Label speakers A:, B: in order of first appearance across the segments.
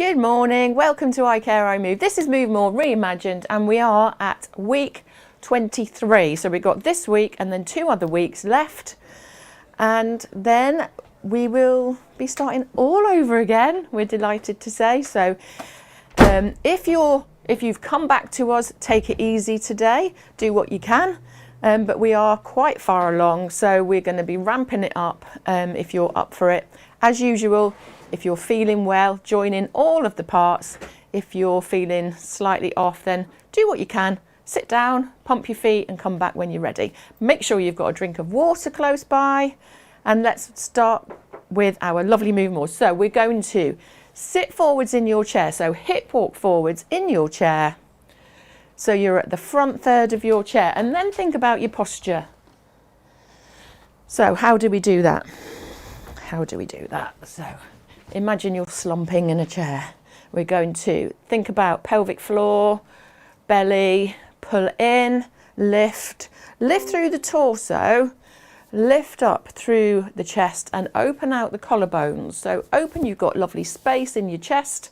A: Good morning, welcome to I Care I Move. This is Move More Reimagined and we are at week 23. So we've got this week and then 2 other weeks left, and then we will be starting all over again, we're delighted to say. So if you've come back to us, take it easy today, do what you can, but we are quite far along, so we're going to be ramping it up if you're up for it. As usual, if you're feeling well, join in all of the parts. If you're feeling slightly off, then do what you can. Sit down, pump your feet and come back when you're ready. Make sure you've got a drink of water close by. And let's start with our lovely Move More. So we're going to sit forwards in your chair. So hip walk forwards in your chair. So you're at the front third of your chair, and then think about your posture. So how do we do that? How do we do that? So imagine you're slumping in a chair. We're going to think about pelvic floor, belly, pull in, lift through the torso, lift up through the chest and open out the collarbones. So open, you've got lovely space in your chest.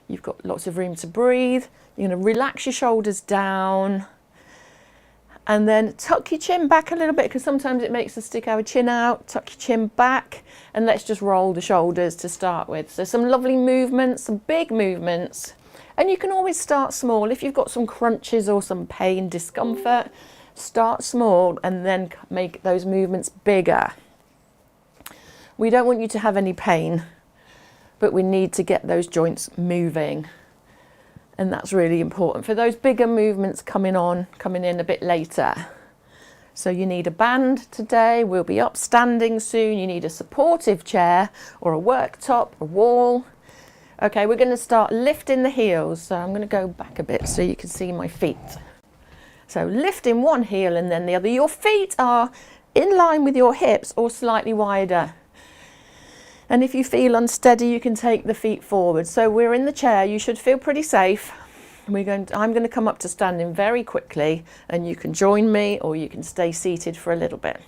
A: You've got lots of room to breathe. You're going to relax your shoulders down and then tuck your chin back a little bit, because sometimes it makes us stick our chin out. Tuck your chin back and let's just roll the shoulders to start with. So some lovely movements, some big movements. And you can always start small. If you've got some crunches or some pain, discomfort, start small and then make those movements bigger. We don't want you to have any pain, but we need to get those joints moving. And that's really important for those bigger movements coming in a bit later. So you need a band today. We'll be up standing soon. You need a supportive chair or a worktop, a wall. Okay, we're going to start lifting the heels. So I'm going to go back a bit so you can see my feet. So lifting one heel and then the other. Your feet are in line with your hips or slightly wider. And if you feel unsteady, you can take the feet forward. So we're in the chair. You should feel pretty safe. I'm going to come up to standing very quickly, and you can join me or you can stay seated for a little bit.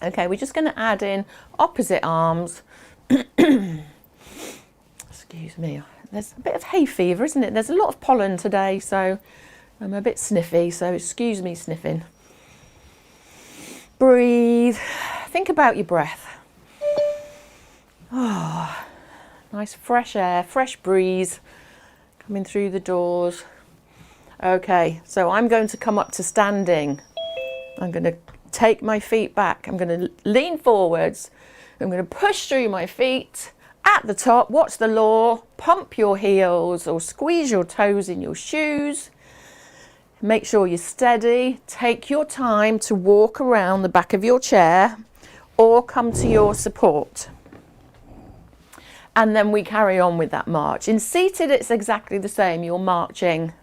A: Okay, we're just going to add in opposite arms. Excuse me. There's a bit of hay fever, isn't it? There's a lot of pollen today, so I'm a bit sniffy, so excuse me sniffing. Breathe. Think about your breath. Oh, nice fresh air, fresh breeze coming through the doors. Okay, so I'm going to come up to standing. I'm going to take my feet back. I'm going to lean forwards. I'm going to push through my feet. At the top, what's the law? Pump your heels or squeeze your toes in your shoes. Make sure you're steady. Take your time to walk around the back of your chair or come to your support. And then we carry on with that march. In seated, it's exactly the same. You're marching.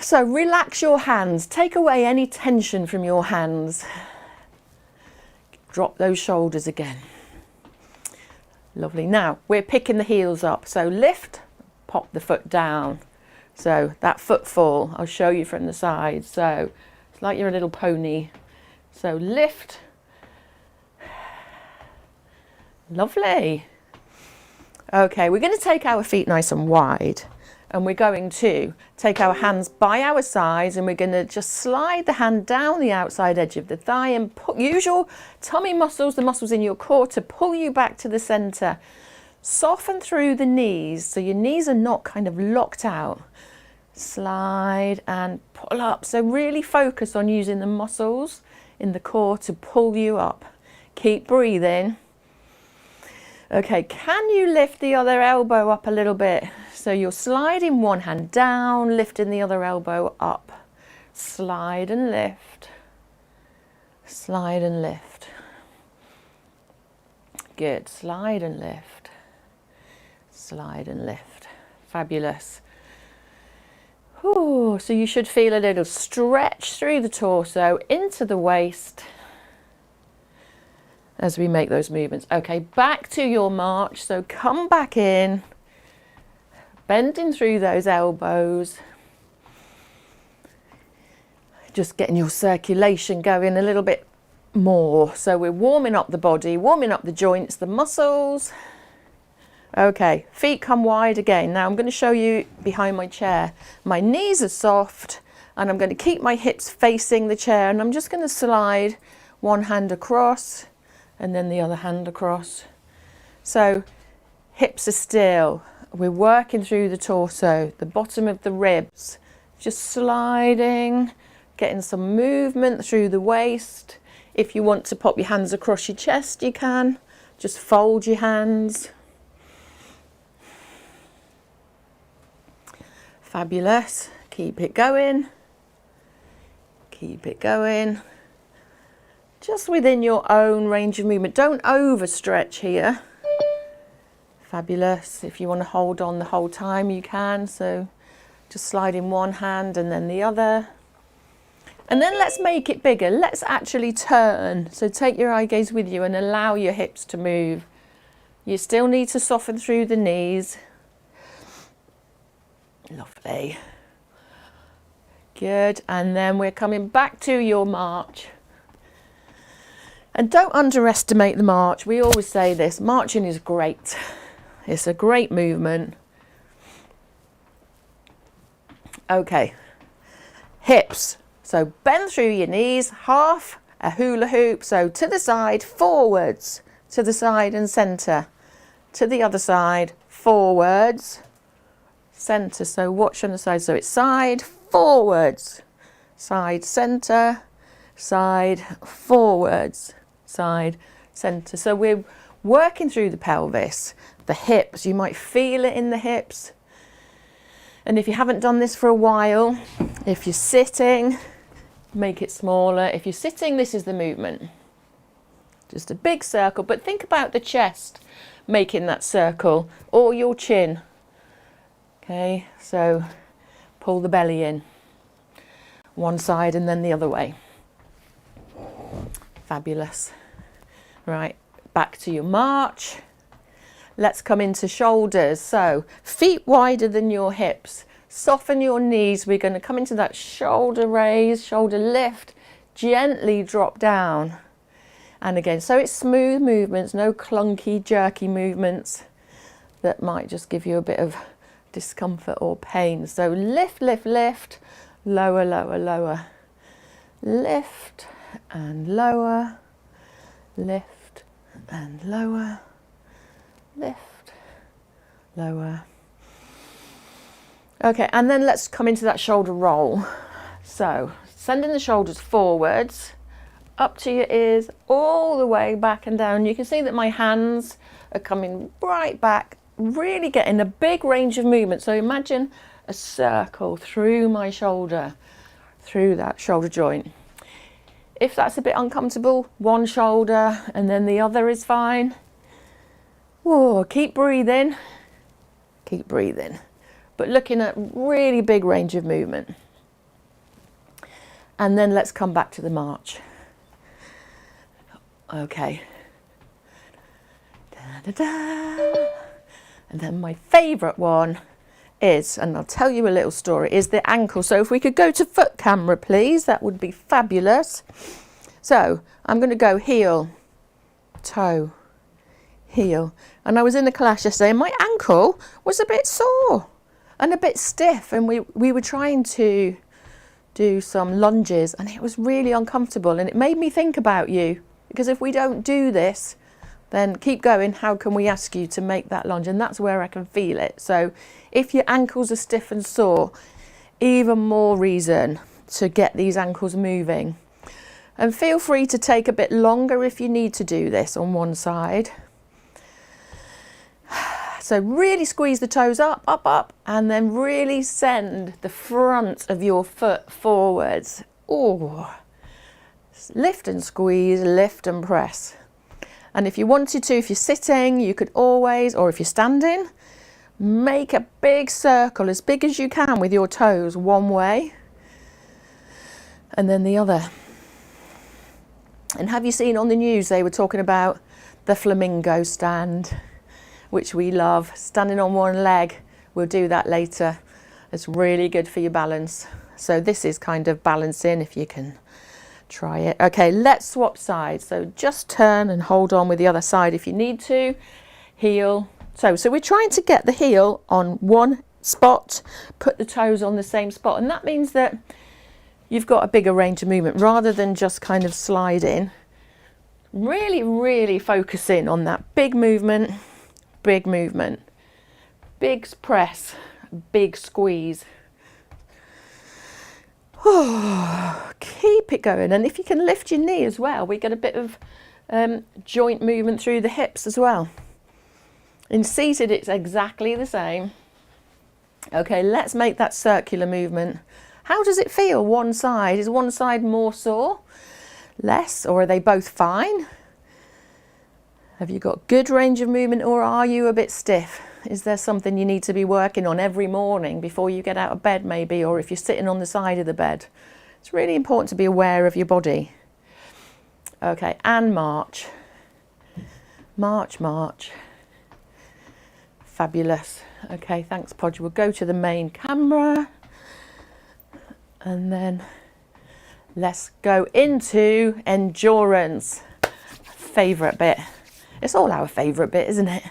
A: So relax your hands. Take away any tension from your hands. Drop those shoulders again. Lovely. Now, we're picking the heels up. So lift, pop the foot down. So that footfall, I'll show you from the side. So it's like you're a little pony. So lift. Lovely. Okay, we're going to take our feet nice and wide, and we're going to take our hands by our sides, and we're going to just slide the hand down the outside edge of the thigh and use your tummy muscles, the muscles in your core, to pull you back to the center. Soften through the knees so your knees are not kind of locked out. Slide and pull up. So really focus on using the muscles in the core to pull you up. Keep breathing. Okay, can you lift the other elbow up a little bit? So you're sliding one hand down, lifting the other elbow up. Slide and lift. Slide and lift. Good. Slide and lift. Slide and lift. Fabulous. Ooh, so you should feel a little stretch through the torso into the waist as we make those movements. Okay, back to your march. So come back in, bending through those elbows. Just getting your circulation going a little bit more. So we're warming up the body, warming up the joints, the muscles. Okay, feet come wide again. Now I'm going to show you behind my chair. My knees are soft and I'm going to keep my hips facing the chair, and I'm just going to slide one hand across and then the other hand across. So hips are still. We're working through the torso, the bottom of the ribs, just sliding, getting some movement through the waist. If you want to pop your hands across your chest, you can. Just fold your hands. Fabulous. Keep it going. Keep it going. Just within your own range of movement. Don't overstretch here. Fabulous. If you want to hold on the whole time, you can. So just slide in one hand and then the other. And then let's make it bigger. Let's actually turn. So take your eye gaze with you and allow your hips to move. You still need to soften through the knees. Lovely. Good. And then we're coming back to your march. And don't underestimate the march. We always say this. Marching is great. It's a great movement. Okay. Hips. So bend through your knees, half a hula hoop. So to the side, forwards, to the side and centre. To the other side, forwards, centre. So watch on the side. So it's side, forwards, side, centre, side, forwards, side, centre. So we're working through the pelvis, the hips. You might feel it in the hips. And if you haven't done this for a while, if you're sitting, make it smaller. If you're sitting, this is the movement. Just a big circle, but think about the chest making that circle, or your chin. Okay, so pull the belly in. One side and then the other way. Fabulous. Right, back to your march. Let's come into shoulders. So feet wider than your hips. Soften your knees. We're going to come into that shoulder raise, shoulder lift, gently drop down. And again, so it's smooth movements, no clunky, jerky movements that might just give you a bit of discomfort or pain. So lift, lift, lift, lower, lower, lower. Lift and lower, lift and lower, lift, lower. Okay, and then let's come into that shoulder roll. So sending the shoulders forwards, up to your ears, all the way back and down. You can see that my hands are coming right back, really getting a big range of movement. So imagine a circle through my shoulder, through that shoulder joint. If that's a bit uncomfortable, one shoulder and then the other is fine. Whoa, keep breathing, keep breathing. But looking at really big range of movement. And then let's come back to the march. Okay. Da, da, da. And then my favourite one is, and I'll tell you a little story, is the ankle. So if we could go to foot camera, please, that would be fabulous. So I'm going to go heel, toe, heel. And I was in the class yesterday and my ankle was a bit sore and a bit stiff, and we were trying to do some lunges and it was really uncomfortable, and it made me think about you, because if we don't do this, then keep going, how can we ask you to make that lunge? And that's where I can feel it. So if your ankles are stiff and sore, even more reason to get these ankles moving. And feel free to take a bit longer if you need to do this on one side. So really squeeze the toes up, up, up, and then really send the front of your foot forwards. Oh, lift and squeeze, lift and press. And if you wanted to, if you're sitting, you could always, or if you're standing, make a big circle, as big as you can with your toes, one way, and then the other. And have you seen on the news, they were talking about the flamingo stand, which we love, standing on one leg. We'll do that later. It's really good for your balance. So this is kind of balancing, if you can try it. Okay, let's swap sides. So just turn and hold on with the other side if you need to. Heel, So we're trying to get the heel on one spot, put the toes on the same spot, and that means that you've got a bigger range of movement rather than just kind of sliding. Really focus in on that big movement, big press, big squeeze. Keep it going, and if you can lift your knee as well, we get a bit of joint movement through the hips as well. In seated, it's exactly the same. Okay, let's make that circular movement. How does it feel? One side, is one side more sore, less, or are they both fine? Have you got good range of movement, or are you a bit stiff? Is there something you need to be working on every morning before you get out of bed maybe, or if you're sitting on the side of the bed? It's really important to be aware of your body. Okay, and march. March. Fabulous. Okay, thanks, Podge. We'll go to the main camera. And then let's go into endurance. Favourite bit. It's all our favourite bit, isn't it?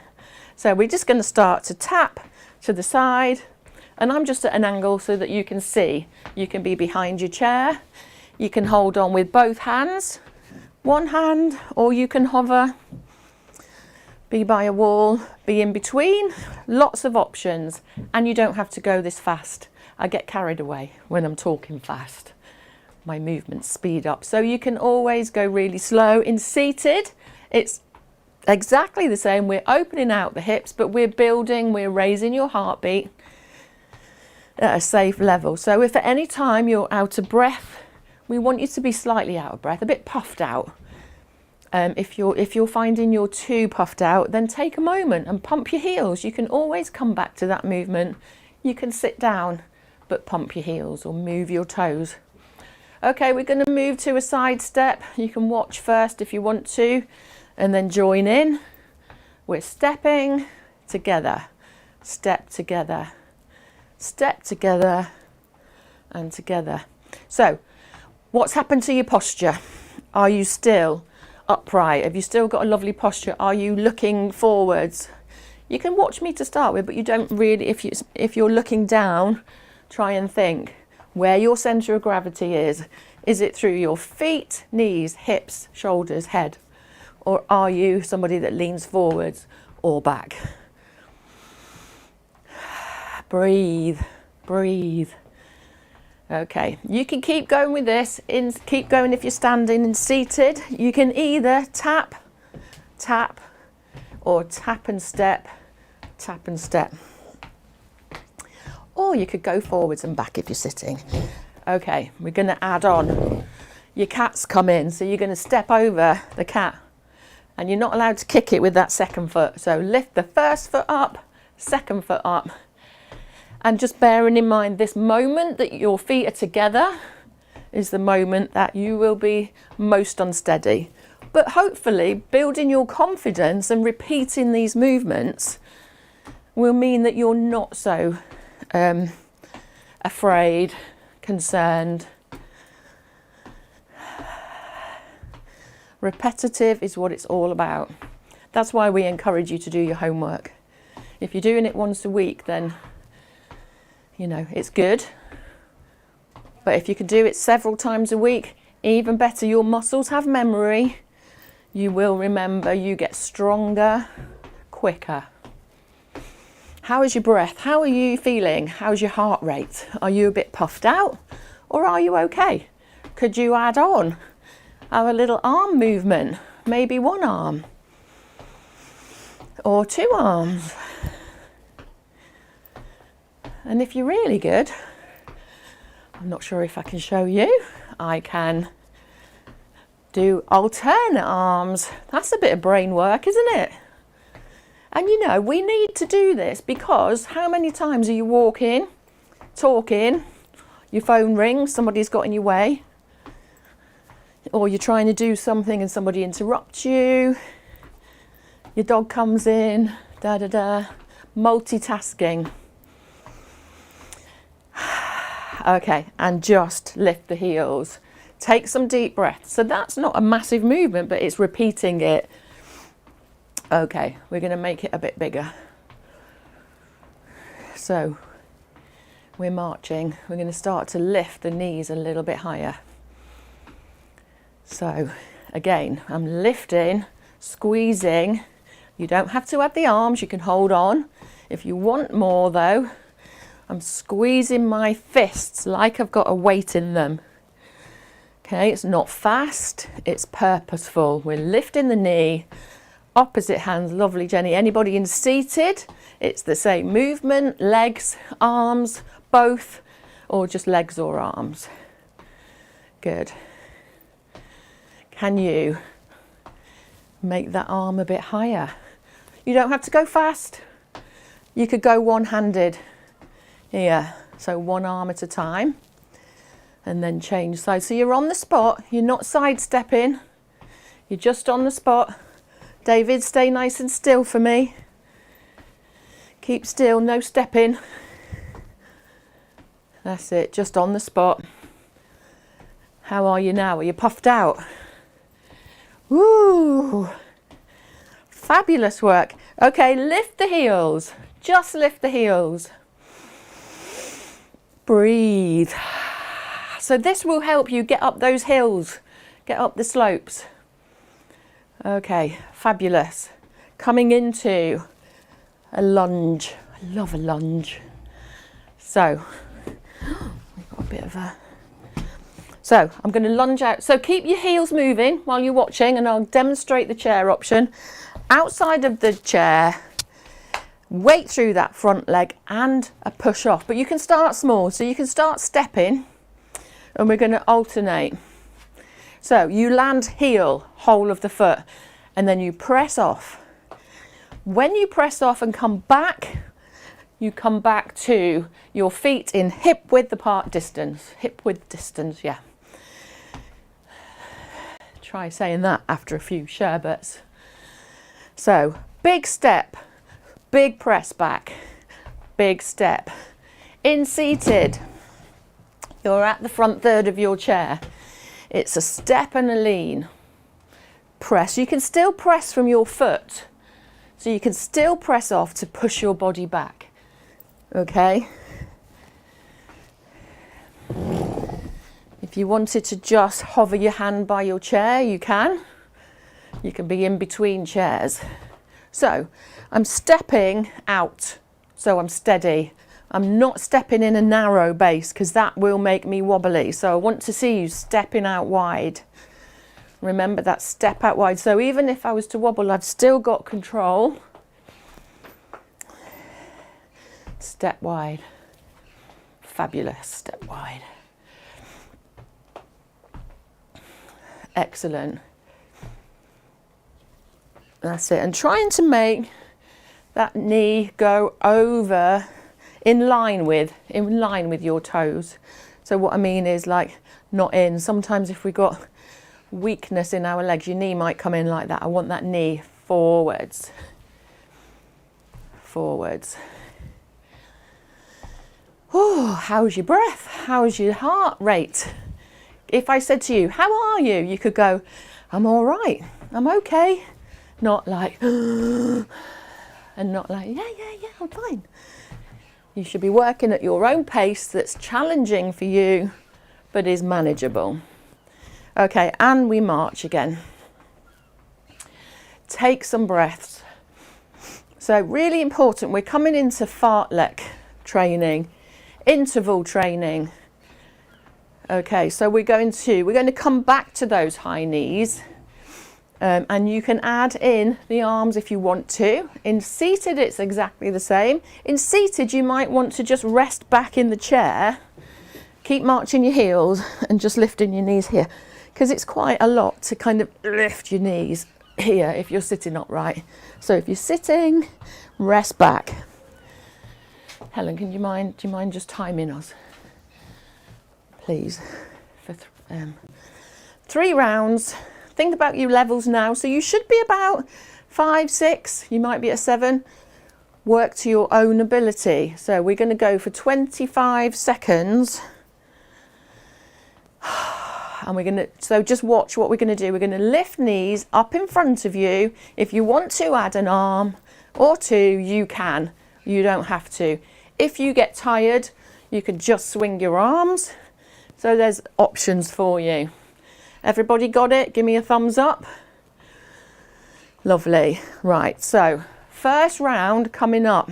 A: So we're just going to start to tap to the side. And I'm just at an angle so that you can see. You can be behind your chair. You can hold on with both hands. One hand, or you can hover. Be by a wall, be in between. Lots of options. And you don't have to go this fast. I get carried away when I'm talking fast. My movements speed up. So you can always go really slow. In seated, it's exactly the same. We're opening out the hips, but we're building, we're raising your heartbeat at a safe level. So if at any time you're out of breath, we want you to be slightly out of breath, a bit puffed out. If you're finding you're too puffed out, then take a moment and pump your heels. You can always come back to that movement. You can sit down, but pump your heels or move your toes. Okay, we're going to move to a side step. You can watch first if you want to, and then join in. We're stepping together, step together, step together, and together. So, what's happened to your posture? Are you still upright? Have you still got a lovely posture? Are you looking forwards? You can watch me to start with, but you don't really, if you're looking down, try and think where your centre of gravity is. Is it through your feet, knees, hips, shoulders, head? Or are you somebody that leans forwards or back? Breathe. Okay, you can keep going with this. Keep going if you're standing and seated. You can either tap, or tap and step. Or you could go forwards and back if you're sitting. Okay, we're going to add on. Your cat's come in, so you're going to step over the cat. And you're not allowed to kick it with that second foot. So lift the first foot up, second foot up. And just bearing in mind this moment that your feet are together is the moment that you will be most unsteady. But hopefully building your confidence and repeating these movements will mean that you're not so afraid, concerned. Repetitive is what it's all about. That's why we encourage you to do your homework. If you're doing it once a week, then you know, it's good. But if you can do it several times a week, even better. Your muscles have memory. You will remember. You get stronger, quicker. How is your breath? How are you feeling? How's your heart rate? Are you a bit puffed out, or are you okay? Could you add on our little arm movement? Maybe one arm or two arms. And if you're really good, I'm not sure if I can show you, I can do alternate arms. That's a bit of brain work, isn't it? And you know, we need to do this because how many times are you walking, talking, your phone rings, somebody's got in your way, or you're trying to do something and somebody interrupts you, your dog comes in, multitasking. Okay, and just lift the heels. Take some deep breaths. So that's not a massive movement, but it's repeating it. Okay, we're going to make it a bit bigger. So we're marching. We're going to start to lift the knees a little bit higher. So again, I'm lifting, squeezing. You don't have to add the arms, you can hold on. If you want more though, I'm squeezing my fists like I've got a weight in them. Okay, it's not fast, it's purposeful. We're lifting the knee, opposite hands, lovely Jenny. Anybody in seated, it's the same movement, legs, arms, both, or just legs or arms. Good. Can you make that arm a bit higher? You don't have to go fast. You could go one-handed here. So one arm at a time and then change sides. So you're on the spot, you're not sidestepping, you're just on the spot. David, stay nice and still for me. Keep still, no stepping. That's it, just on the spot. How are you now? Are you puffed out? Woo! Fabulous work. Okay, lift the heels. Just lift the heels. Breathe. So this will help you get up those hills, get up the slopes. Okay, fabulous. Coming into a lunge. I love a lunge. So, we've got a bit of a... So, I'm going to lunge out. So keep your heels moving while you're watching, and I'll demonstrate the chair option. Outside of the chair, weight through that front leg and a push off. But you can start small, so you can start stepping, and we're going to alternate. So you land heel, whole of the foot, and then you press off. When you press off and come back, you come back to your feet in hip width apart distance. Hip width distance, yeah. Try saying that after a few sherbets. So, big step, big press back, big step. In seated, you're at the front third of your chair. It's a step and a lean. Press. You can still press from your foot. So you can still press off to push your body back. Okay? If you wanted to just hover your hand by your chair, you can. You can be in between chairs. So I'm stepping out, so I'm steady. I'm not stepping in a narrow base because that will make me wobbly. So I want to see you stepping out wide. Remember that, step out wide. So even if I was to wobble, I've still got control. Step wide. Fabulous, step wide. Excellent. That's it. And trying to make that knee go over in line with your toes. So what I mean is like not in. Sometimes if we got weakness in our legs, your knee might come in like that. I want that knee forwards. Forwards. Oh, how's your breath? How's your heart rate? If I said to you, how are you? You could go, I'm all right. I'm okay. Not like, and not like, yeah, I'm fine. You should be working at your own pace that's challenging for you, but is manageable. Okay, and we march again. Take some breaths. So really important, we're coming into Fartlek training, interval training. Okay, so we're going to come back to those high knees. And you can add in the arms if you want to. In seated, it's exactly the same. In seated, you might want to just rest back in the chair, keep marching your heels and just lifting your knees here, because it's quite a lot to kind of lift your knees here if you're sitting upright. So if you're sitting, rest back. Helen, do you mind just timing us, please, for 3 rounds. Think about your levels now. So you should be about 5, 6. You might be at 7. Work to your own ability. So we're going to go for 25 seconds. And so just watch what we're going to do. We're going to lift knees up in front of you. If you want to add an arm or 2, you can. You don't have to. If you get tired, you can just swing your arms. So there's options for you. Everybody got it? Give me a thumbs up. Lovely. Right, so first round coming up.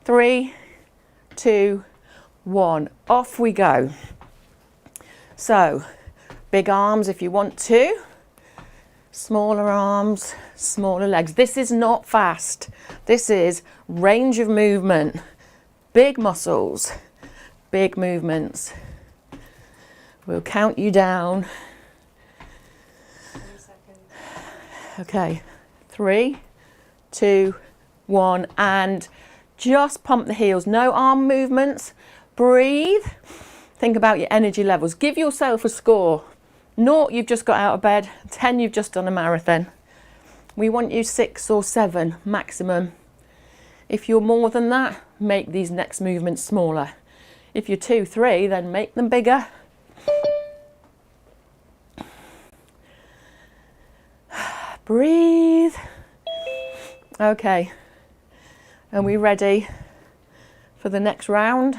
A: 3, 2, 1. Off we go. So big arms if you want to. Smaller arms, smaller legs. This is not fast. This is range of movement. Big muscles, big movements. We'll count you down.
B: 3 seconds.
A: Okay, 3, 2, 1, and just pump the heels. No arm movements. Breathe. Think about your energy levels. Give yourself a score. 0, you've just got out of bed. 10, you've just done a marathon. We want you 6 or 7 maximum. If you're more than that, make these next movements smaller. If you're 2, 3, then make them bigger. Breathe. Okay. Are we ready for the next round?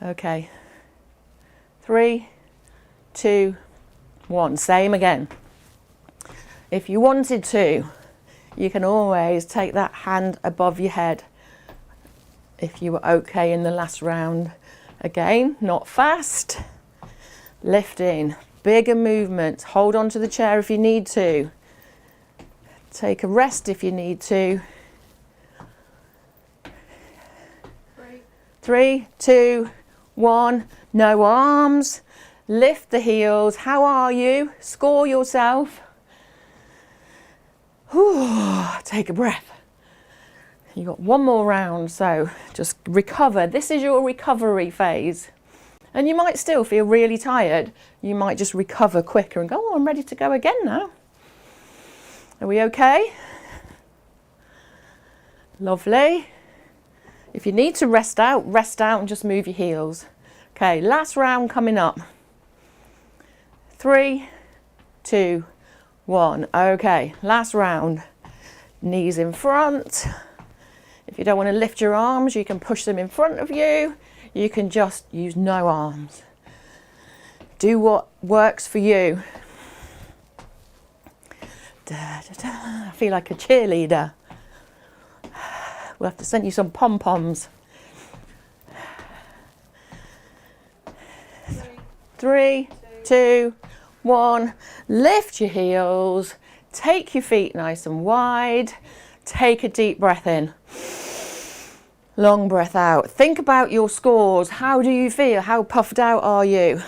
A: Okay. 3, 2, 1. Same again. If you wanted to, you can always take that hand above your head if you were okay in the last round. Again, not fast. Lifting, bigger movements. Hold on to the chair if you need to. Take a rest if you need to. 3, 2, 1. No arms. Lift the heels. How are you? Score yourself. Whew. Take a breath. You've got one more round, so just recover. This is your recovery phase. And you might still feel really tired. You might just recover quicker and go, oh, I'm ready to go again now. Are we okay? Lovely. If you need to rest out and just move your heels. Okay, last round coming up. 3, 2, 1. Okay, last round. Knees in front. If you don't want to lift your arms, you can push them in front of you. You can just use no arms. Do what works for you. Da, da, da. I feel like a cheerleader. We'll have to send you some pom-poms. 3, 2, 1. Lift your heels. Take your feet nice and wide. Take a deep breath in. Long breath out. Think about your scores. How do you feel? How puffed out are you?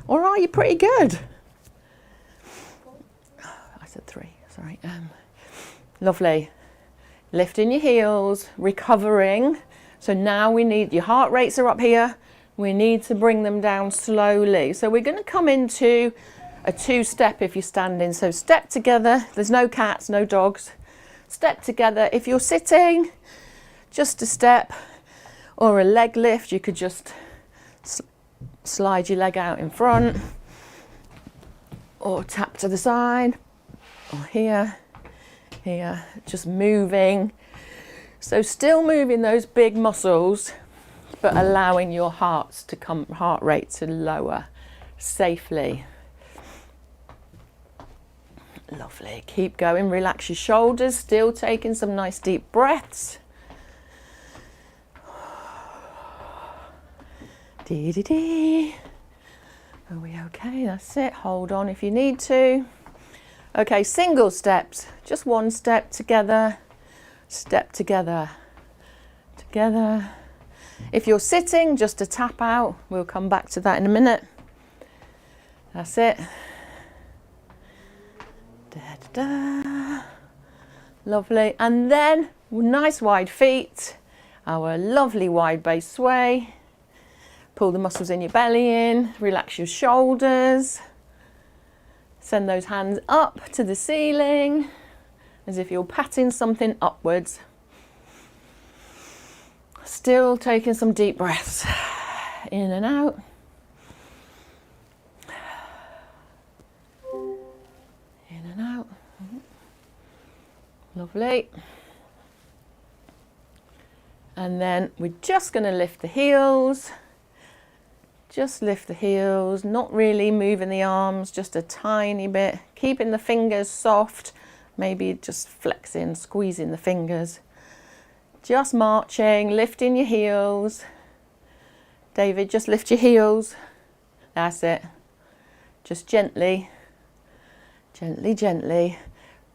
A: Or are you pretty good? I said 3, sorry. Lovely. Lifting your heels, recovering. So now we need, your heart rates are up here. We need to bring them down slowly. So we're going to come into a 2-step if you're standing. So step together. There's no cats, no dogs. Step together. If you're sitting, just a step or a leg lift. You could just slide your leg out in front or tap to the side or here, here, just moving. So still moving those big muscles, but allowing your heart rate to lower safely. Lovely. Keep going. Relax your shoulders. Still taking some nice deep breaths. Dee dee dee. Are we okay? That's it. Hold on if you need to. Okay, single steps. Just one step together. Step together. Together. If you're sitting, just a tap out. We'll come back to that in a minute. That's it. Da, da, da. Lovely. And then nice wide feet. Our lovely wide base sway. Pull the muscles in your belly in. Relax your shoulders. Send those hands up to the ceiling as if you're patting something upwards. Still taking some deep breaths. In and out. In and out. Lovely. And then we're just going to lift the heels. Just lift the heels, not really moving the arms, just a tiny bit. Keeping the fingers soft, maybe just flexing, squeezing the fingers. Just marching, lifting your heels. David, just lift your heels. That's it. Just gently, gently, gently.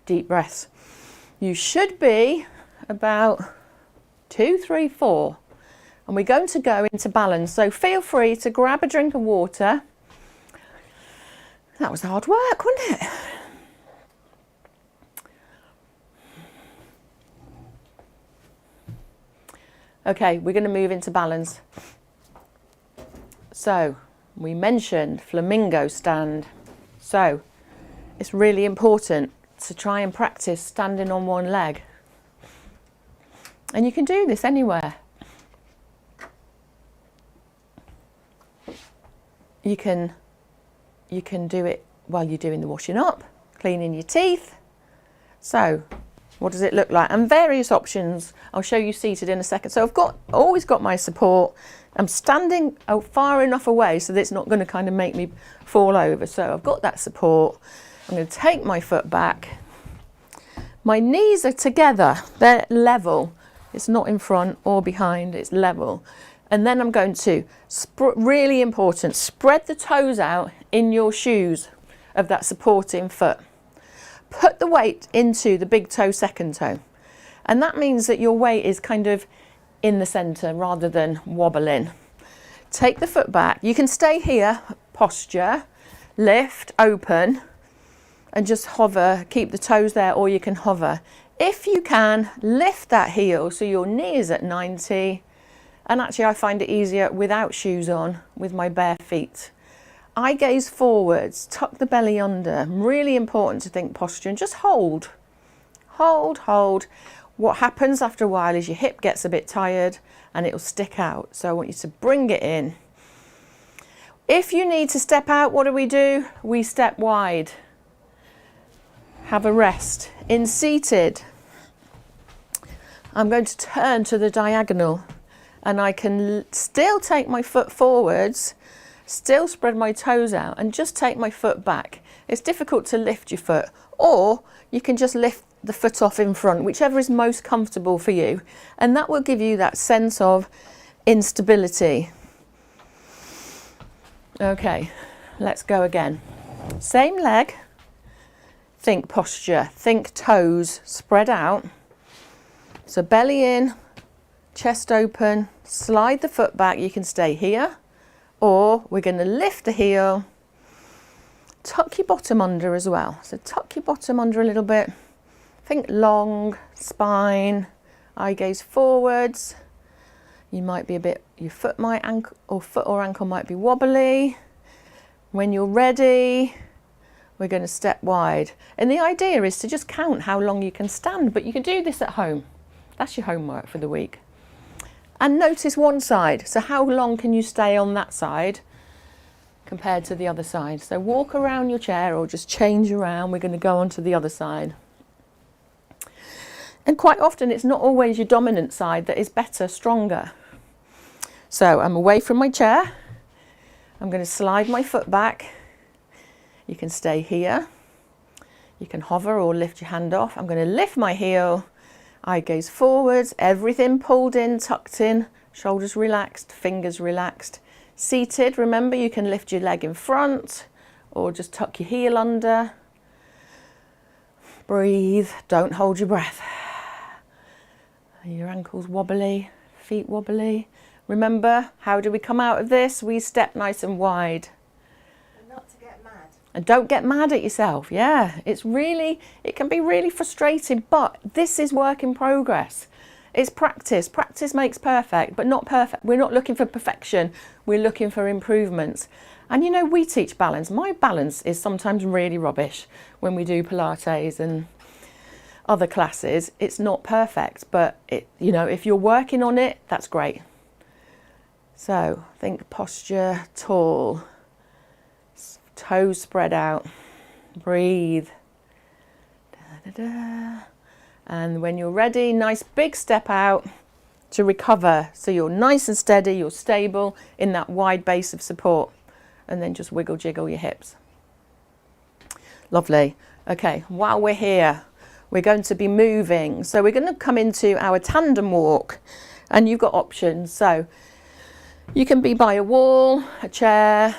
A: Deep breaths. You should be about 2, 3, 4. And we're going to go into balance. So feel free to grab a drink of water. That was hard work, wasn't it? Okay, we're going to move into balance. So we mentioned flamingo stand. So it's really important to try and practice standing on one leg. And you can do this anywhere. You can do it while you're doing the washing up, cleaning your teeth. So what does it look like? And various options. I'll show you seated in a second. So I've always got my support. I'm standing far enough away so that it's not going to kind of make me fall over. So I've got that support. I'm going to take my foot back. My knees are together. They're level. It's not in front or behind. It's level. And then I'm going to, really important, spread the toes out in your shoes of that supporting foot. Put the weight into the big toe, second toe. And that means that your weight is kind of in the centre rather than wobbling. Take the foot back. You can stay here, posture, lift, open, and just hover, keep the toes there, or you can hover. If you can, lift that heel so your knee is at 90. And actually I find it easier without shoes on, with my bare feet. Eye gaze forwards, tuck the belly under. Really important to think posture and just hold. Hold, hold. What happens after a while is your hip gets a bit tired and it'll stick out. So I want you to bring it in. If you need to step out, what do? We step wide. Have a rest. In seated, I'm going to turn to the diagonal. And I can still take my foot forwards, still spread my toes out and just take my foot back. It's difficult to lift your foot, or you can just lift the foot off in front, whichever is most comfortable for you. And that will give you that sense of instability. Okay, let's go again. Same leg, think posture, think toes spread out. So belly in, chest open, slide the foot back. You can stay here, or we're going to lift the heel, tuck your bottom under as well. So tuck your bottom under a little bit. Think long spine, eye gaze forwards. You might be your foot or ankle might be wobbly. When you're ready, we're going to step wide. And the idea is to just count how long you can stand, but you can do this at home. That's your homework for the week. And notice one side. So how long can you stay on that side compared to the other side? So walk around your chair or just change around. We're going to go on to the other side. And quite often it's not always your dominant side that is better, stronger. So I'm away from my chair. I'm going to slide my foot back. You can stay here. You can hover or lift your hand off. I'm going to lift my heel. Eye gaze forwards, everything pulled in, tucked in, shoulders relaxed, fingers relaxed. Seated, remember you can lift your leg in front or just tuck your heel under. Breathe, don't hold your breath. Your ankles wobbly, feet wobbly. Remember, how do we come out of this? We step nice and wide.
B: And not to get mad.
A: And don't get mad at yourself. Yeah, it can be really frustrating, but this is work in progress. It's practice. Practice makes perfect, but not perfect. We're not looking for perfection. We're looking for improvements. And you know, we teach balance. My balance is sometimes really rubbish when we do Pilates and other classes. It's not perfect, but if you're working on it, that's great. So think posture, tall, toes spread out, breathe. Da, da, da. And when you're ready, nice big step out to recover. So you're nice and steady, you're stable in that wide base of support. And then just wiggle jiggle your hips. Lovely. Okay, while we're here, we're going to be moving. So we're going to come into our tandem walk, and you've got options. So you can be by a wall, a chair,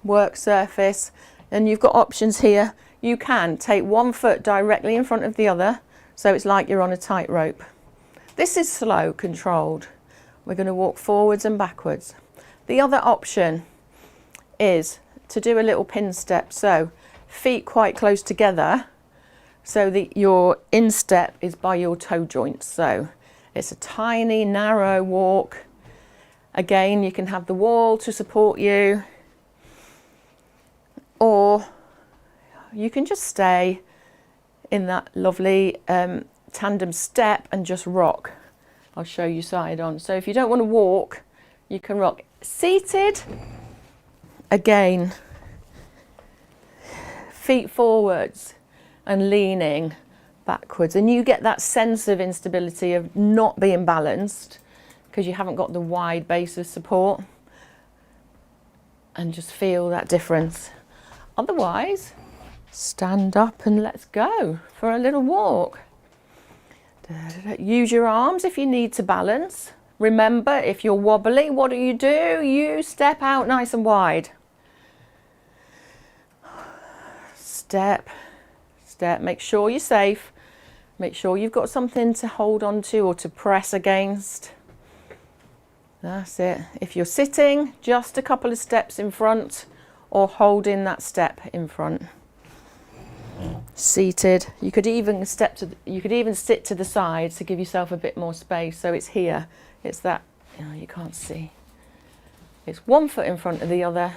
A: work surface, and you've got options here. You can take one foot directly in front of the other, so it's like you're on a tightrope. This is slow, controlled. We're going to walk forwards and backwards. The other option is to do a little pin step, so feet quite close together, so that your instep is by your toe joints. So it's a tiny, narrow walk. Again, you can have the wall to support you, or you can just stay in that lovely tandem step and just rock. I'll show you side on. So if you don't want to walk, you can rock. Seated, again, feet forwards and leaning backwards, and you get that sense of instability of not being balanced because you haven't got the wide base of support, and just feel that difference. Otherwise, stand up and let's go for a little walk. Use your arms if you need to balance. Remember, if you're wobbly, what do? You step out nice and wide. Step, step, make sure you're safe. Make sure you've got something to hold on to or to press against. That's it. If you're sitting, just a couple of steps in front or holding that step in front. Seated, you could even sit to the side to give yourself a bit more space. So it's here. It's that, you can't see. It's one foot in front of the other.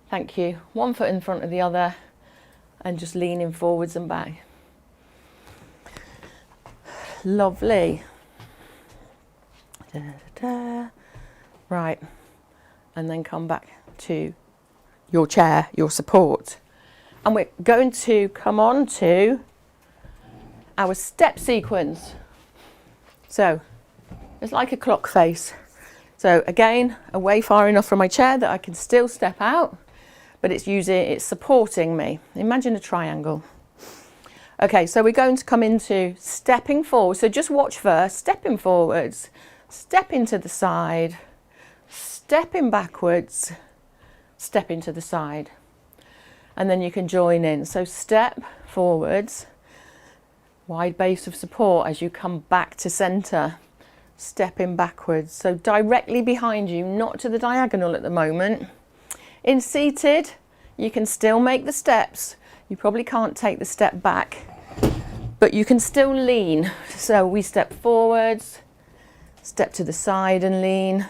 A: Thank you. One foot in front of the other, and just leaning forwards and back. Lovely. Da, da, da. Right, and then come back to your chair, your support. And we're going to come on to our step sequence. So it's like a clock face. So again, away far enough from my chair that I can still step out, but it's supporting me. Imagine a triangle. Okay, so we're going to come into stepping forward. So just watch first, stepping forwards, stepping to the side, stepping backwards, stepping to the side. And then you can join in. So step forwards, wide base of support as you come back to centre, stepping backwards. So directly behind you, not to the diagonal at the moment. In seated, you can still make the steps. You probably can't take the step back, but you can still lean. So we step forwards, step to the side and lean.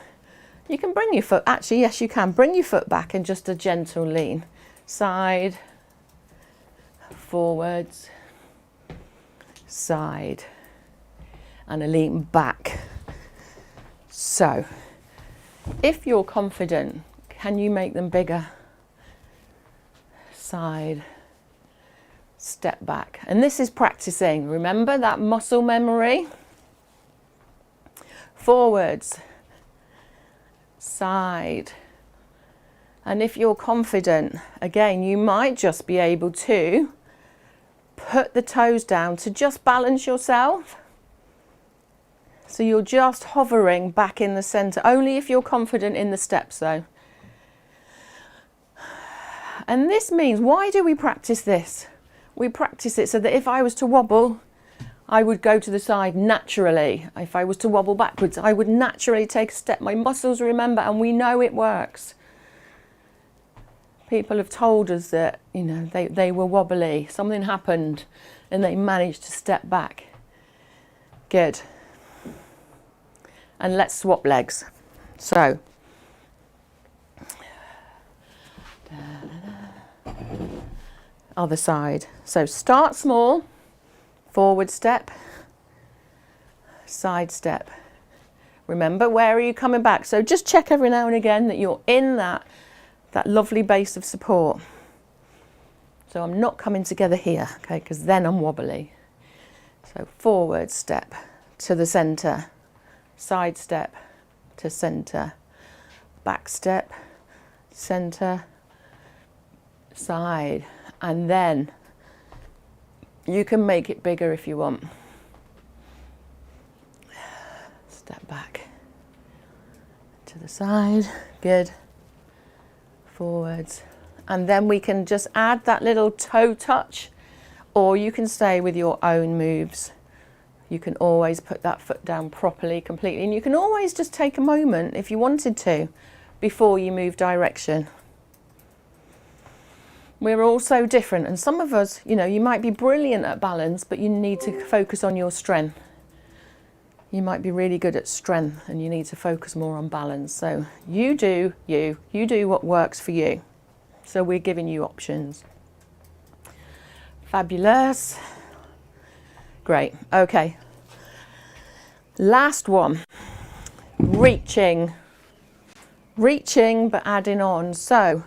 A: You can bring your foot, actually, yes, you can bring your foot back and just a gentle lean. Side, forwards, side, and a lean back. So, if you're confident, can you make them bigger? Side, step back. And this is practicing. Remember that muscle memory? Forwards, side. And if you're confident, again, you might just be able to put the toes down to just balance yourself. So you're just hovering back in the centre, only if you're confident in the steps though. And this means, why do we practice this? We practice it so that if I was to wobble, I would go to the side naturally. If I was to wobble backwards, I would naturally take a step. My muscles remember, and we know it works. People have told us that, they were wobbly, something happened, and they managed to step back. Good. And let's swap legs. So, other side. So start small, forward step, side step. Remember, where are you coming back? So just check every now and again that you're in that lovely base of support. So I'm not coming together here, okay, because then I'm wobbly. So forward step to the centre, side step to centre, back step, centre, side, and then you can make it bigger if you want. Step back to the side, good, forwards, and then we can just add that little toe touch, or you can stay with your own moves. You can always put that foot down properly, completely, and you can always just take a moment if you wanted to before you move direction. We're all so different, and some of us, you know, you might be brilliant at balance, but you need to focus on your strength. You might be really good at strength and you need to focus more on balance. So you do what works for you. So we're giving you options. Fabulous. Great. Okay. Last one. Reaching. Reaching but adding on. So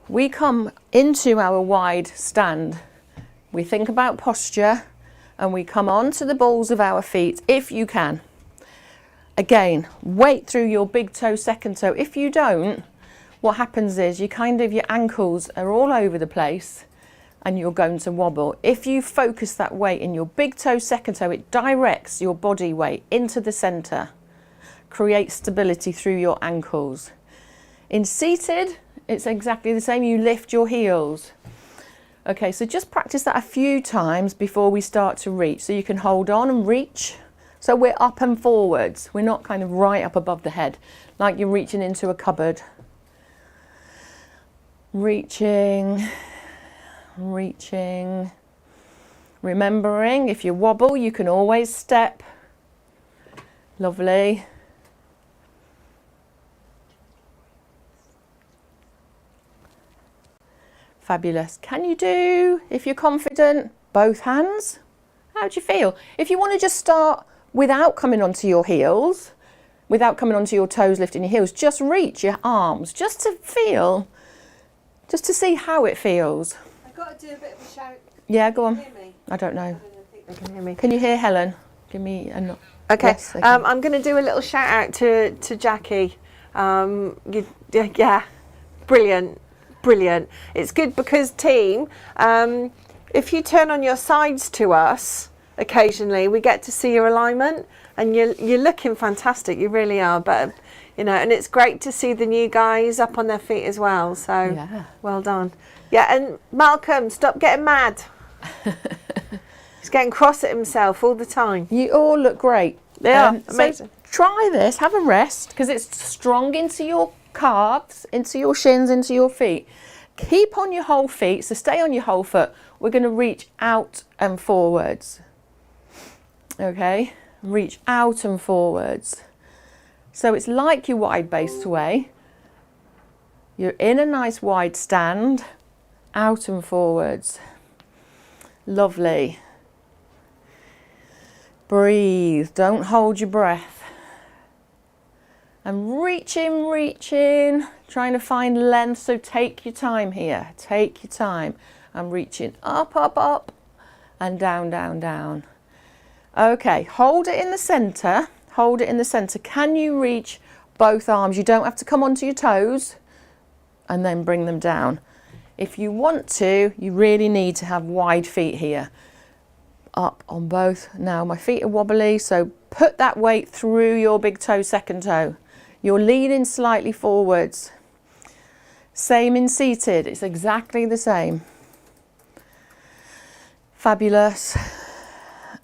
A: we come into our wide stand. We think about posture and we come onto the balls of our feet if you can. Again, weight through your big toe, second toe. If you don't, what happens is your ankles are all over the place and you're going to wobble. If you focus that weight in your big toe, second toe, it directs your body weight into the center, creates stability through your ankles. In seated, it's exactly the same. You lift your heels. Okay, so just practice that a few times before we start to reach. So you can hold on and reach. So we're up and forwards. We're not kind of right up above the head, like you're reaching into a cupboard. Reaching, reaching. Remembering, if you wobble, you can always step. Lovely. Fabulous. Can you do, if you're confident, both hands? How do you feel? If you want to just start without coming onto your heels, without coming onto your toes, lifting your heels, just reach your arms, just to feel, just to see how it feels.
B: I've got to do a bit of a shout.
A: Yeah, go on.
B: Can you hear me?
A: I don't know.
B: I don't think they can hear me.
A: Can you hear Helen? Give me a nod.
B: Okay,
A: Yes, they can.
B: I'm going to do a little shout out to Jackie. Yeah, brilliant. Brilliant. It's good because team, if you turn on your sides to us occasionally, we get to see your alignment and you're looking fantastic. You really are. But, you know, and it's great to see the new guys up on their feet as well. So
A: Yeah.
B: well done. Yeah. And Malcolm, stop getting mad. He's getting cross at himself all the time.
A: You all look great.
B: They are
A: So
B: amazing.
A: try this, have a rest, because it's strong into your calves, into your shins, into your feet. Keep on your whole feet, so stay on your whole foot. We're going to reach out and forwards. Okay, reach out and forwards. So it's like your wide base sway. You're in a nice wide stand, out and forwards. Lovely. Breathe, don't hold your breath. And reaching, reaching, trying to find length, so take your time here, take your time. I'm reaching up, up, up, and down, down, down. Okay, hold it in the centre, hold it in the centre. Can you reach both arms? You don't have to come onto your toes and then bring them down. If you want to, you really need to have wide feet here. Up on both. Now my feet are wobbly, so put that weight through your big toe, second toe. You're leaning slightly forwards. Same in seated, it's exactly the same. Fabulous.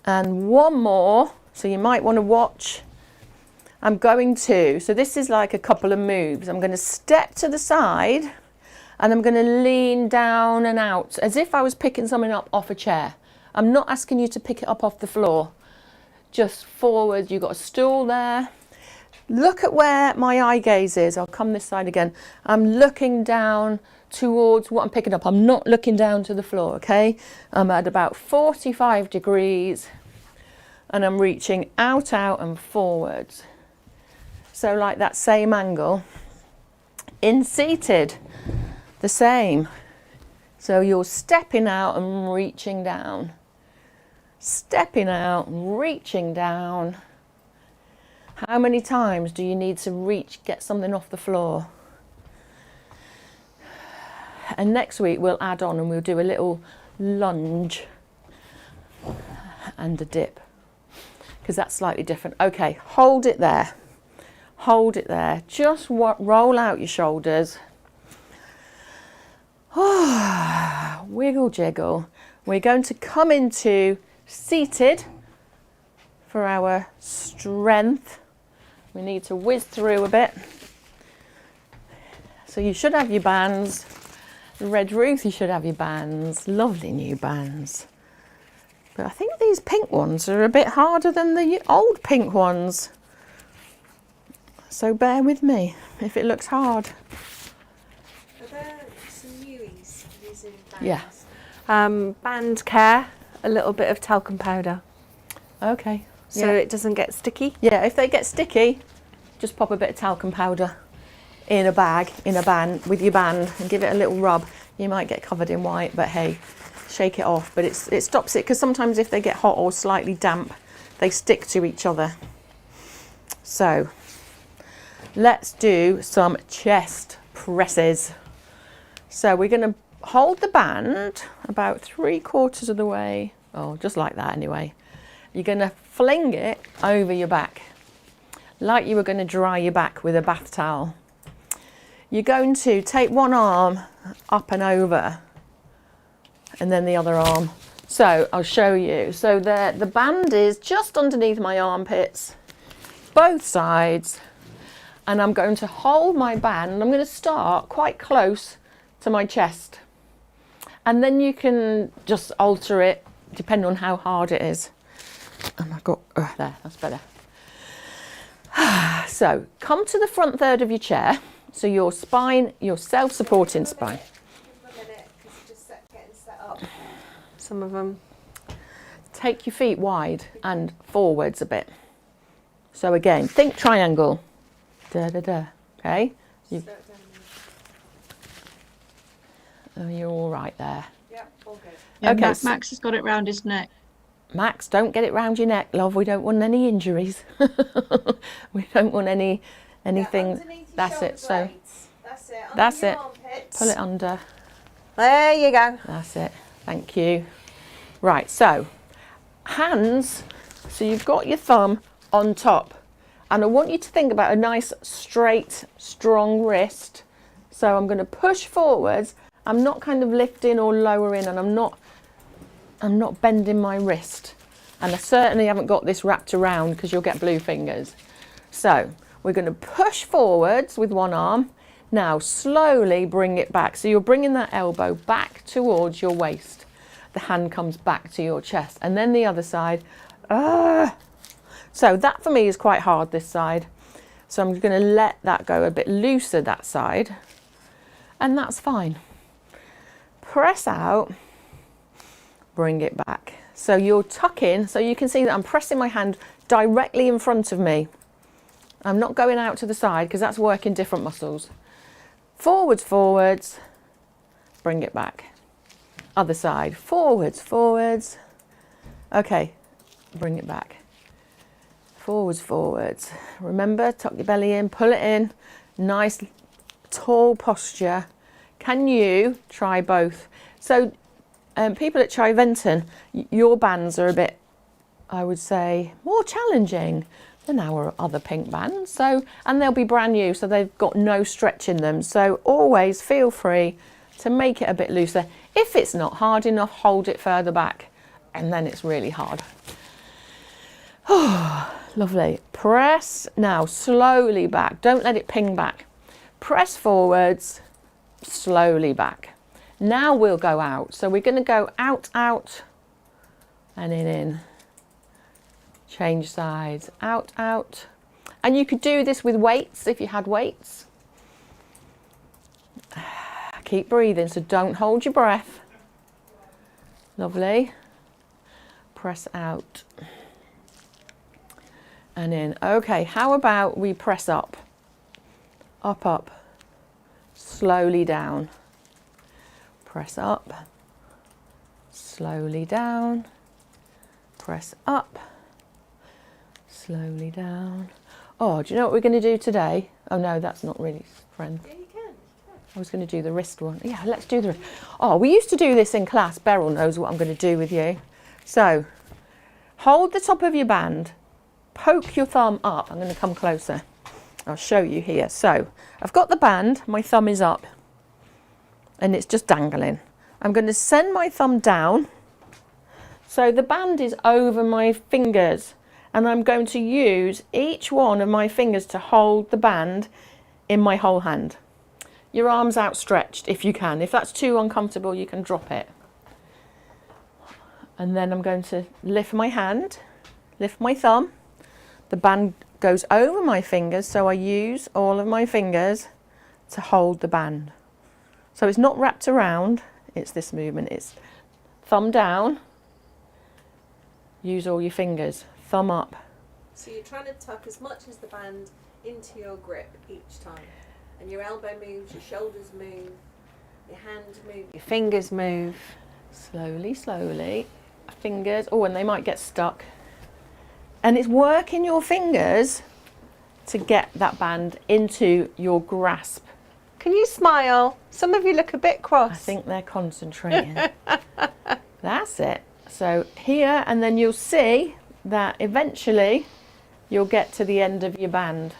A: And one more, so you might want to watch. I'm going to, so this is like a couple of moves. I'm going to step to the side and I'm going to lean down and out as if I was picking something up off a chair. I'm not asking you to pick it up off the floor. Just forward, you've got a stool there. Look at where my eye gaze is. I'll come this side again. I'm looking down towards what I'm picking up. I'm not looking down to the floor, okay? I'm at about 45 degrees and I'm reaching out, out and forwards. So like that same angle. In seated, the same. So you're stepping out and reaching down. stepping out, reaching down. How many times do you need to reach, get something off the floor? And next week we'll add on and we'll do a little lunge and a dip, because that's slightly different. Okay, hold it there. Hold it there. Just roll out your shoulders. Wiggle jiggle. We're going to come into seated for our strength. We need to whiz through a bit. So you should have your bands. Red Ruth, you should have your bands. Lovely new bands. But I think these pink ones are a bit harder than the old pink ones. So bear with me if it looks hard.
B: Are there some newies using bands?
A: Yeah.
B: Band care, a little bit of talcum powder.
A: Okay.
B: So it doesn't get sticky?
A: Yeah, if they get sticky, just pop a bit of talcum powder in a bag, in a band, with your band, and give it a little rub. You might get covered in white, but hey, shake it off. But it stops it, because sometimes if they get hot or slightly damp, they stick to each other. So let's do some chest presses. So we're going to hold the band about 3/4 of the way, oh, just like that anyway. You're going to fling it over your back, like you were going to dry your back with a bath towel. You're going to take one arm up and over, and then the other arm. So I'll show you. So the band is just underneath my armpits, both sides, and I'm going to hold my band. I'm going to start quite close to my chest, and then you can just alter it depending on how hard it is. And I've got, there, that's better. So come to the front third of your chair. So your spine, your self-supporting spine.
B: Give them a minute, because you're just getting set up. Some of them.
A: Take your feet wide and forwards a bit. So again, think triangle. Da da da. Okay. You're all right there.
B: Yep, all good.
C: Yeah,
A: Okay.
C: Max has got it round his neck.
A: Max, don't get it round your neck, love. We don't want any injuries. We don't want anything. That's it. So
B: that's it.
A: that's it.
B: Armpits.
A: Pull it under.
B: There you go.
A: That's it. Thank you. Right. So hands. So you've got your thumb on top, and I want you to think about a nice straight, strong wrist. So I'm going to push forwards. I'm not kind of lifting or lowering, and I'm not bending my wrist, and I certainly haven't got this wrapped around, because you'll get blue fingers. So we're going to push forwards with one arm. Now slowly bring it back. So you're bringing that elbow back towards your waist. The hand comes back to your chest, and then the other side. So that for me is quite hard, this side. So I'm going to let that go a bit looser, that side, and that's fine. Press out. Bring it back. So you're tucking, so you can see that I'm pressing my hand directly in front of me. I'm not going out to the side, because that's working different muscles. Forwards, forwards, bring it back. Other side, forwards, forwards. Okay, bring it back. Forwards, forwards. Remember, tuck your belly in, pull it in. Nice, tall posture. Can you try both? So people at Chiventon, your bands are a bit, I would say, more challenging than our other pink bands. So, and they'll be brand new, so they've got no stretch in them. So always feel free to make it a bit looser. If it's not hard enough, hold it further back, and then it's really hard. Oh, lovely. Press now slowly back. Don't let it ping back. Press forwards, slowly back. Now we'll go out. So we're going to go out, out, and in. Change sides, out, out. And you could do this with weights if you had weights. Keep breathing, so don't hold your breath. Lovely. Press out. And in. Okay, how about we press up? Up, up. Slowly down. Press up. Slowly down. press up, slowly down. Oh, do you know what we're going to do today? Oh no, that's not really friend.
B: Yeah, you can.
A: I was going to do the wrist one. Yeah, let's do the. Oh, we used to do this in class. Beryl knows what I'm going to do with you. So, hold the top of your band, poke your thumb up. I'm going to come closer. I'll show you here. So, I've got the band, my thumb is up, and it's just dangling. I'm going to send my thumb down, so the band is over my fingers, and I'm going to use each one of my fingers to hold the band in my whole hand. Your arms outstretched if you can. If that's too uncomfortable, you can drop it. And then I'm going to lift my hand, lift my thumb. The band goes over my fingers, so I use all of my fingers to hold the band. So it's not wrapped around, it's this movement. It's thumb down, use all your fingers, thumb up.
B: So you're trying to tuck as much as the band into your grip each time. And your elbow moves, your shoulders move, your hands move, your fingers move.
A: Slowly, slowly. Fingers, oh, and they might get stuck. And it's working your fingers to get that band into your grasp.
B: Can you smile? Some of you look a bit cross.
A: I think they're concentrating. That's it. So here, and then you'll see that eventually you'll get to the end of your band.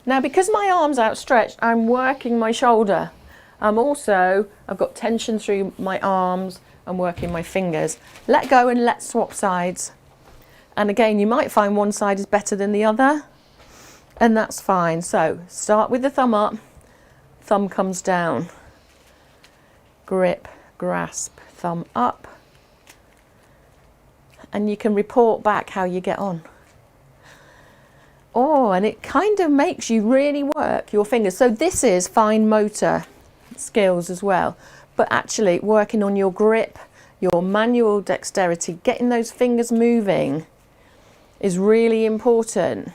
A: Now, because my arm's outstretched, I'm working my shoulder. I've got tension through my arms. I'm working my fingers. Let go and let's swap sides. And again, you might find one side is better than the other, and that's fine. So start with the thumb up, thumb comes down, grip, grasp, thumb up, and you can report back how you get on. Oh, and it kind of makes you really work your fingers. So this is fine motor skills as well, but actually working on your grip, your manual dexterity, getting those fingers moving is really important.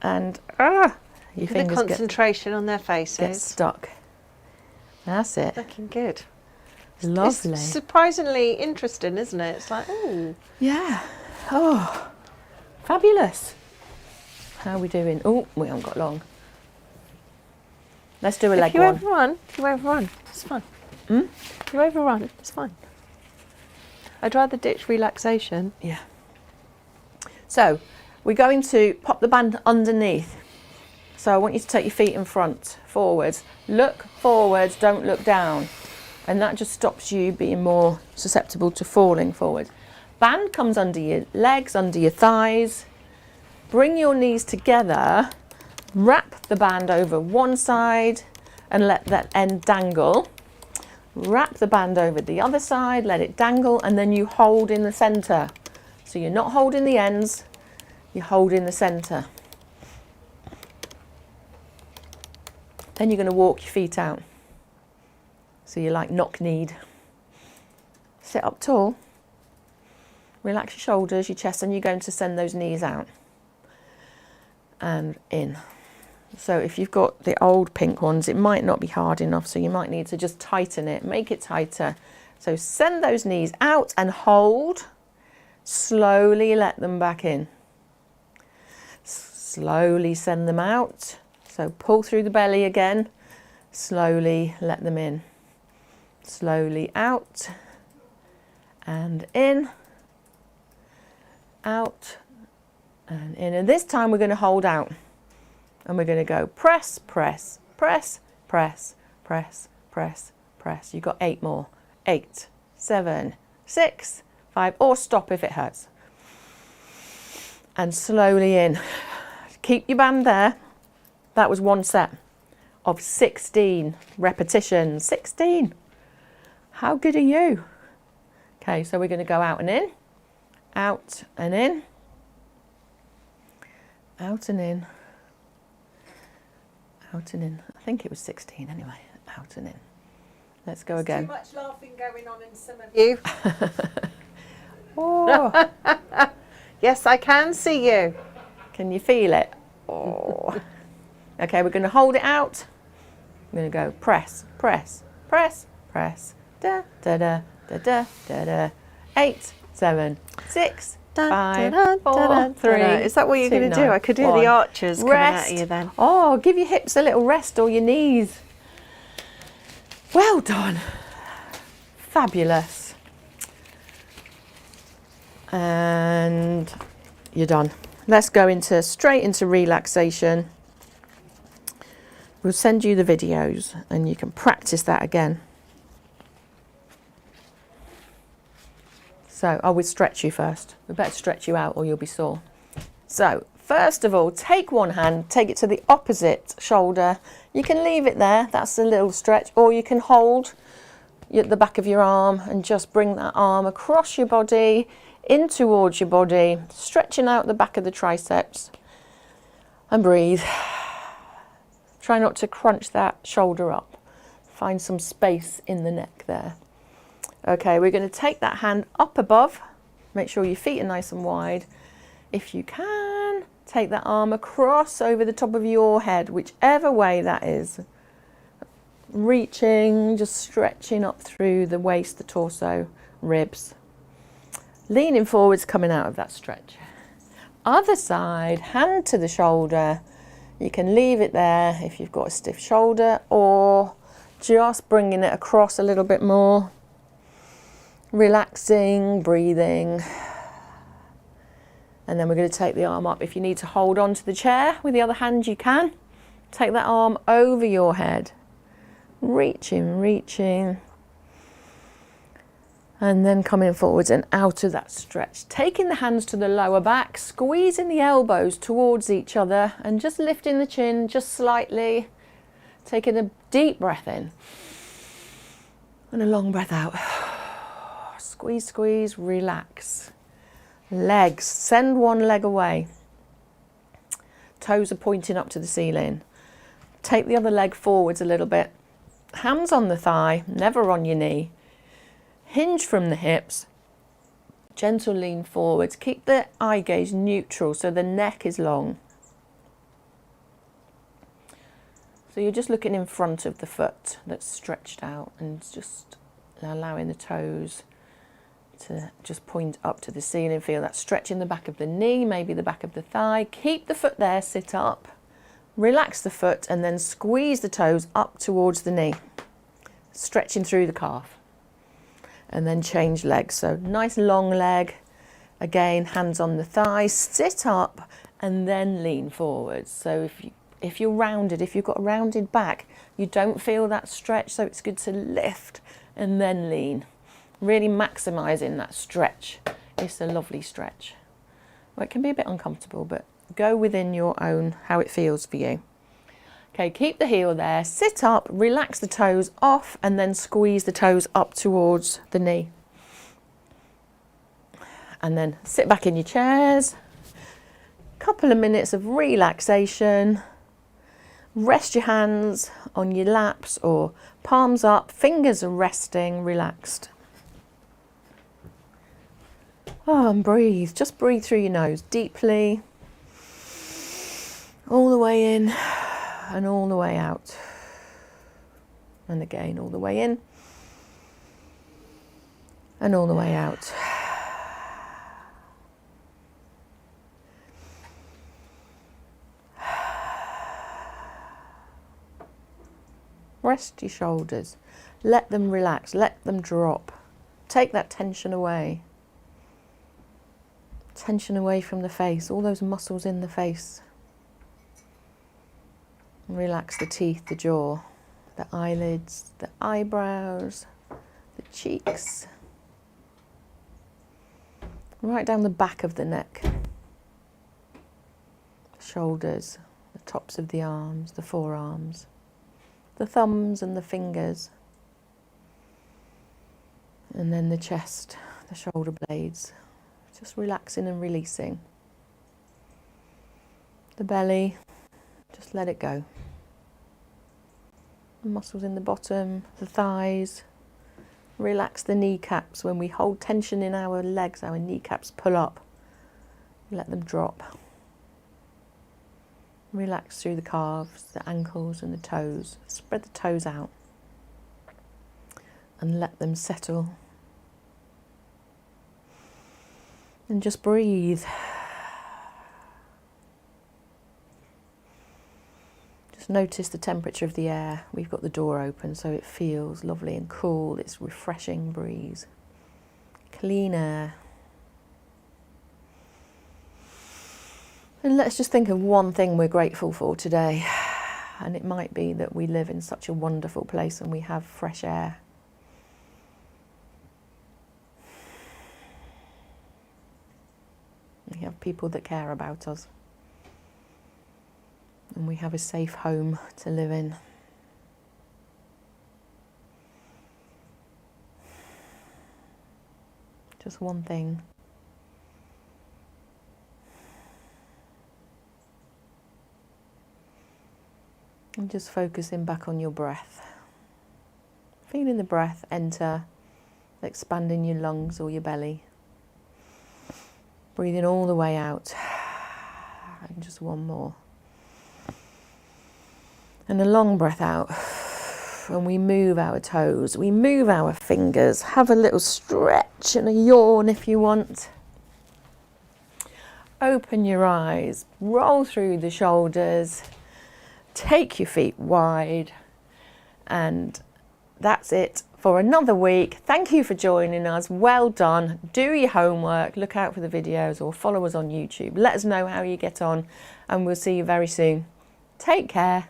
A: And your fingers
B: the concentration on their
A: get
B: faces.
A: stuck. That's it.
B: Looking good.
A: Lovely.
B: It's surprisingly interesting, isn't it? It's like, oh.
A: Yeah. Oh, fabulous. How are we doing? Oh, we haven't got long. Let's do a leg one.
B: If you overrun, it's fine. If you overrun, it's fine. I'd rather ditch relaxation.
A: Yeah. So we're going to pop the band underneath. So I want you to take your feet in front, forwards. Look forwards, don't look down. And that just stops you being more susceptible to falling forward. Band comes under your legs, under your thighs. Bring your knees together, wrap the band over one side and let that end dangle. Wrap the band over the other side, let it dangle, and then you hold in the centre. So you're not holding the ends, you hold in the centre. Then you're going to walk your feet out. So you're like knock-kneed. Sit up tall, relax your shoulders, your chest, and you're going to send those knees out and in. So if you've got the old pink ones, it might not be hard enough, so you might need to just tighten it, make it tighter. So send those knees out and hold. Slowly let them back in. Slowly send them out. So pull through the belly again. Slowly let them in. Slowly out and in. Out and in. And this time we're going to hold out. And we're going to go press, press, press, press, press, press, press. You've got 8 more. 8, 7, 6, 5, or stop if it hurts. And slowly in. Keep your band there. That was one set of 16 repetitions. 16. How good are you? Okay, so we're going to go out and in, out and in, out and in. Out and in. I think it was 16 anyway. Out and in. Let's go again.
B: Too much laughing going on in some of you.
A: Oh.
B: Yes, I can see you.
A: Can you feel it? Oh. Okay, we're going to hold it out. I'm going to go press, press, press, press. Da, da, da, da, da, da, da. 8, 7, 6,
B: Dun,
A: 5,
B: dun, dun,
A: 4,
B: dun, dun,
A: 3.
B: dun. Is that what you're
A: 2,
B: going to do?
A: 9,
B: I could hear
A: 1.
B: the archers coming
A: Rest.
B: at you then.
A: Oh, give your hips a little rest or your knees. Well done. Fabulous. And you're done. Let's go straight into relaxation. We'll send you the videos and you can practice that again. So I would stretch you first. We better stretch you out or you'll be sore. So first of all, take one hand, take it to the opposite shoulder. You can leave it there, that's a little stretch, or you can hold at the back of your arm and just bring that arm across your body, in towards your body, stretching out the back of the triceps, and breathe. Try not to crunch that shoulder up. Find some space in the neck there. Okay, we're going to take that hand up above. Make sure your feet are nice and wide. If you can, take that arm across over the top of your head, whichever way that is. Reaching, just stretching up through the waist, the torso, ribs. Leaning forwards, coming out of that stretch. Other side, hand to the shoulder. You can leave it there if you've got a stiff shoulder, or just bringing it across a little bit more. Relaxing, breathing. And then we're going to take the arm up. If you need to hold on to the chair with the other hand, you can. Take that arm over your head. Reaching, reaching. And then coming forwards and out of that stretch. Taking the hands to the lower back, squeezing the elbows towards each other and just lifting the chin just slightly. Taking a deep breath in and a long breath out. Squeeze, squeeze, relax. Legs, send one leg away. Toes are pointing up to the ceiling. Take the other leg forwards a little bit. Hands on the thigh, never on your knee. Hinge from the hips. Gentle lean forwards. Keep the eye gaze neutral so the neck is long. So you're just looking in front of the foot that's stretched out and just allowing the toes to just point up to the ceiling. Feel that stretch in the back of the knee, maybe the back of the thigh. Keep the foot there, sit up. Relax the foot and then squeeze the toes up towards the knee. Stretching through the calf. And then change legs. So nice long leg. Again, hands on the thighs. Sit up and then lean forwards. So if you're rounded, if you've got a rounded back, you don't feel that stretch. So it's good to lift and then lean. Really maximising that stretch. It's a lovely stretch. Well, it can be a bit uncomfortable, but go within your own, how it feels for you. Okay, keep the heel there, sit up, relax the toes off, and then squeeze the toes up towards the knee. And then sit back in your chairs. Couple of minutes of relaxation. Rest your hands on your laps or palms up, fingers are resting, relaxed. Oh, and breathe. Just breathe through your nose deeply. All the way in and all the way out. And again, all the way in and all the way out. Rest your shoulders. Let them relax. Let them drop. Take that tension away. Tension away from the face, all those muscles in the face. Relax the teeth, the jaw, the eyelids, the eyebrows, the cheeks. Right down the back of the neck. The shoulders, the tops of the arms, the forearms, the thumbs and the fingers. And then the chest, the shoulder blades. Just relaxing and releasing. The belly, just let it go. The muscles in the bottom, the thighs. Relax the kneecaps. When we hold tension in our legs, our kneecaps pull up. Let them drop. Relax through the calves, the ankles and the toes. Spread the toes out. And let them settle. And just breathe. Just notice the temperature of the air. We've got the door open so it feels lovely and cool. It's refreshing breeze. Clean air. And let's just think of one thing we're grateful for today. And it might be that we live in such a wonderful place and we have fresh air. We have people that care about us. And we have a safe home to live in. Just one thing. And just focusing back on your breath. Feeling the breath enter, expanding your lungs or your belly. Breathing all the way out. And just one more. And a long breath out. And we move our toes, we move our fingers, have a little stretch and a yawn if you want. Open your eyes, roll through the shoulders, take your feet wide, and that's it for another week. Thank you for joining us. Well done. Do your homework, look out for the videos or follow us on YouTube. Let us know how you get on and we'll see you very soon. Take care.